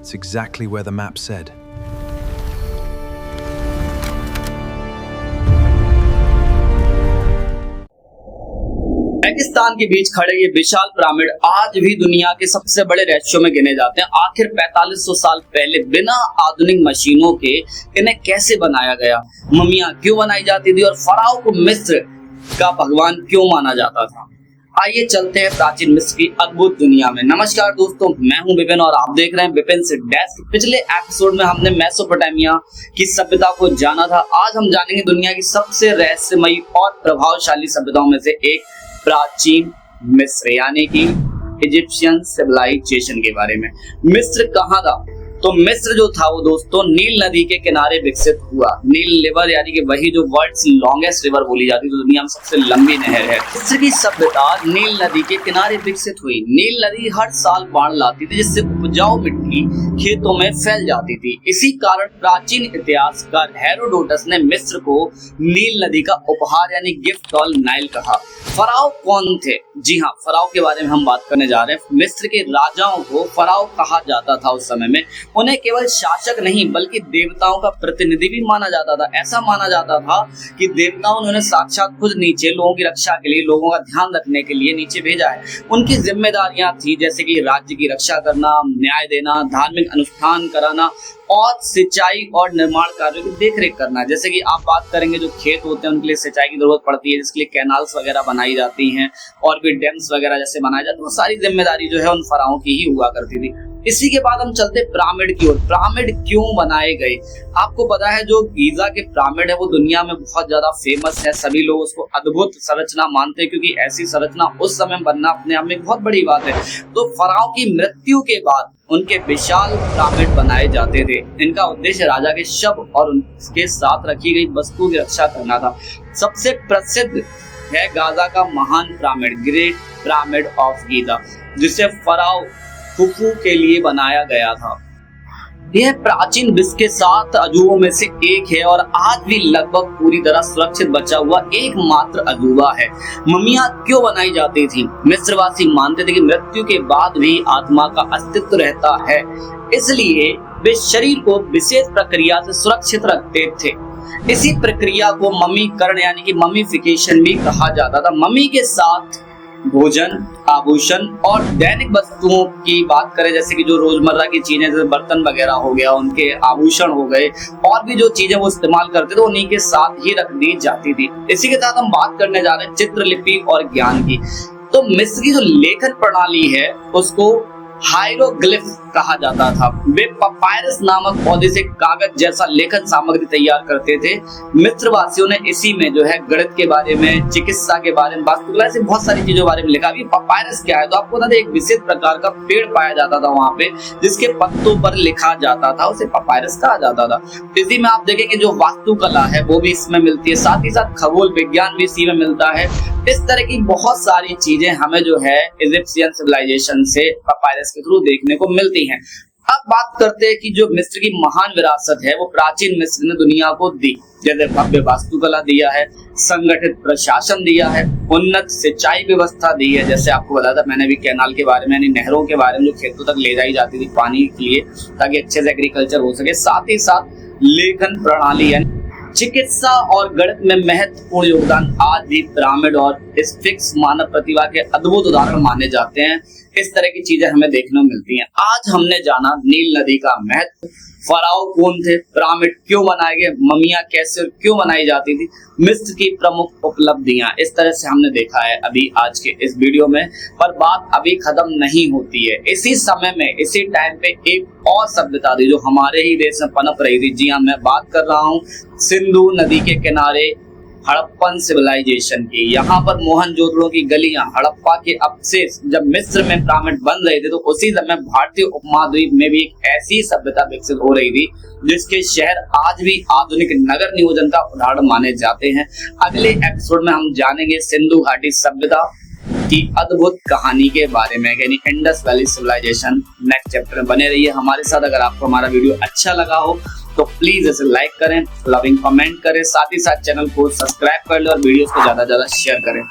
It's exactly where the map said. रेगिस्तान के बीच खड़े ये विशाल पिरामिड आज भी दुनिया के सबसे बड़े रहस्यों में गिने जाते हैं। आखिर 4500 साल पहले बिना आधुनिक मशीनों के इन्हें कैसे बनाया गया, मम्मियां क्यों बनाई जाती थी और फराओ को मिस्र का भगवान क्यों माना जाता था। आइए चलते हैं प्राचीन मिस्र की अद्भुत दुनिया में। नमस्कार दोस्तों, मैं हूं विपिन और आप देख रहे हैं विपिन से डेस्क। पिछले एपिसोड में हमने मेसोपोटामिया की सभ्यता को जाना था। आज हम जानेंगे दुनिया की सबसे रहस्यमयी और प्रभावशाली सभ्यताओं में से एक प्राचीन मिस्र यानी कि इजिप्शियन सिविलाइजेशन के बारे में। मिस्र कहाँ था? तो मिस्र जो था वो दोस्तों नील नदी के किनारे विकसित हुआ। नील रिवर यानी कि वही जो वर्ल्ड्स लॉन्गेस्ट रिवर बोली जाती है, तो दुनिया में सबसे लंबी नहर है। मिस्र की सभ्यता नील नदी के किनारे विकसित हुई। नील नदी हर साल बाढ़ लाती थी, जिससे उपजाऊ मिट्टी खेतों में फैल जाती थी। इसी कारण प्राचीन इतिहासकार हेरोडोटस ने मिस्र को नील नदी का उपहार यानी गिफ्ट ऑफ नाइल कहा। फराओ कौन थे? जी हाँ, फराओ के बारे में हम बात करने जा रहे हैं। मिस्र के राजाओं को फराओ कहा जाता था उस समय में। उन्हें केवल शासक नहीं बल्कि देवताओं का प्रतिनिधि भी माना जाता था। ऐसा माना जाता था कि देवताओं ने उन्हें साक्षात खुद नीचे लोगों की रक्षा के लिए, लोगों का ध्यान रखने के लिए नीचे भेजा है। उनकी जिम्मेदारियां थी जैसे कि राज्य की रक्षा करना, न्याय देना, धार्मिक अनुष्ठान कराना और सिंचाई और निर्माण कार्यों की देखरेख करना। जैसे कि आप बात करेंगे, जो खेत होते हैं उनके लिए सिंचाई की जरूरत पड़ती है, जिसके लिए कैनाल्स वगैरह बनाई जाती हैं और भी डैम्स वगैरह जैसे बनाए जाते हैं। वो सारी जिम्मेदारी जो है उन फराओं की ही हुआ करती थी। इसी के बाद हम चलते पिरामिड की ओर। पिरामिड क्यों बनाए गए? आपको पता है जो गीजा के पिरामिड है वो दुनिया में बहुत ज्यादा फेमस है। सभी लोग उसको अद्भुत संरचना मानते हैं, क्योंकि ऐसी संरचना उस समय बनना अपने आप में बहुत बड़ी बात है। तो फराओ की मृत्यु के बाद उनके विशाल पिरामिड बनाए जाते थे। इनका उद्देश्य राजा के शव और उनके साथ रखी गई वस्तुओं की रक्षा करना था। सबसे प्रसिद्ध है गाजा का महान pyramid, great pyramid of Giza, जिसे फराओ खुफू के लिए बनाया गया था। यह प्राचीन विश्व के 7 अजूबों में से एक है और आज भी लगभग पूरी तरह सुरक्षित बचा हुआ एकमात्र अजूबा है। मम्मियां क्यों बनाई जाती थी? मिस्रवासी मानते थे कि मृत्यु के बाद भी आत्मा का अस्तित्व रहता है, इसलिए वे शरीर को विशेष प्रक्रिया से सुरक्षित रखते थे। इसी प्रक्रिया को मम्मीकरण यानी कि मम्मीफिकेशन भी कहा जाता था। मम्मी के साथ भोजन, आभूषण और दैनिक वस्तुओं की बात करें, जैसे कि जो रोजमर्रा की चीजें जैसे बर्तन वगैरह हो गया, उनके आभूषण हो गए और भी जो चीजें वो इस्तेमाल करते थे उन्हीं के साथ ही रख दी जाती थी। इसी के साथ हम बात करने जा रहे हैं चित्रलिपि और ज्ञान की। तो मिस्र की जो लेखन प्रणाली है उसको हायरोग्लिफ कहा जाता था। वे पपायरस नामक पौधे से कागज जैसा लेखन सामग्री तैयार करते थे। मिस्र वासियों ने इसी में जो है गणित के बारे में, चिकित्सा के बारे में, वास्तुकला से बहुत सारी चीजों के बारे में लिखा। अभी पपायरस क्या है? तो आपको बता दें, एक विशेष प्रकार का पेड़ पाया जाता था वहां पे, जिसके पत्तों पर लिखा जाता था, उसे पपायरस कहा जाता था। इसी में आप देखेंगे जो वास्तुकला है वो भी इसमें मिलती है, साथ ही साथ खगोल विज्ञान भी इसी में मिलता है। इस तरह की बहुत सारी चीजें हमें जो है इजिप्शियन सिविलाइजेशन से पपायरस के थ्रू देखने को मिलती हैं। अब बात करते हैं कि जो मिस्र की महान विरासत है वो प्राचीन मिस्र ने दुनिया को दी। जैसे भव्य वास्तुकला दिया है, संगठित प्रशासन दिया है, उन्नत सिंचाई व्यवस्था दी है। जैसे आपको बताया था मैंने भी कैनाल के बारे में, यानी नहरों के बारे में, जो खेतों तक ले जाई जाती थी पानी के लिए ताकि अच्छे से एग्रीकल्चर हो सके। साथ ही साथ लेखन प्रणाली यानी चिकित्सा और गणित में महत्वपूर्ण योगदान आज भी पिरामिड और स्फिंक्स मानव प्रतिभा के अद्भुत उदाहरण माने जाते हैं। इस तरह की चीजें हमें देखने को मिलती हैं। आज हमने जाना नील नदी का महत्व, फराओ कौन थे, पिरामिड क्यों बनाए गए, मम्मियां कैसे और क्यों बनाई जाती थी, मिस्र की प्रमुख उपलब्धियां। इस तरह से हमने देखा है अभी आज के इस वीडियो में। पर बात अभी खत्म नहीं होती है। इसी समय में, इसी टाइम पे एक और सभ्यता थी जो हमारे ही देश में पनप रही थी। जी हाँ, मैं बात कर रहा हूँ सिंधु नदी के किनारे हड़प्पन सिविलाइजेशन की। यहाँ पर मोहनजोदड़ो की गलियां, हड़प्पा के अवशेष, जब मिस्र में पिरामिड बन रहे थे तो उसी समय भारतीय उपमहाद्वीप में भी एक ऐसी सभ्यता विकसित हो रही थी जिसके शहर आज भी आधुनिक नगर नियोजन का उदाहरण माने जाते हैं। अगले एपिसोड में हम जानेंगे सिंधु घाटी सभ्यता की अद्भुत कहानी के बारे में, यानी Indus valley civilization. Next chapter में बने रहिए हमारे साथ। अगर आपको हमारा वीडियो अच्छा लगा हो तो प्लीज इसे लाइक करें, लविंग कमेंट करें, साथ ही साथ चैनल को सब्सक्राइब कर लें और वीडियोस को ज्यादा से ज्यादा शेयर करें।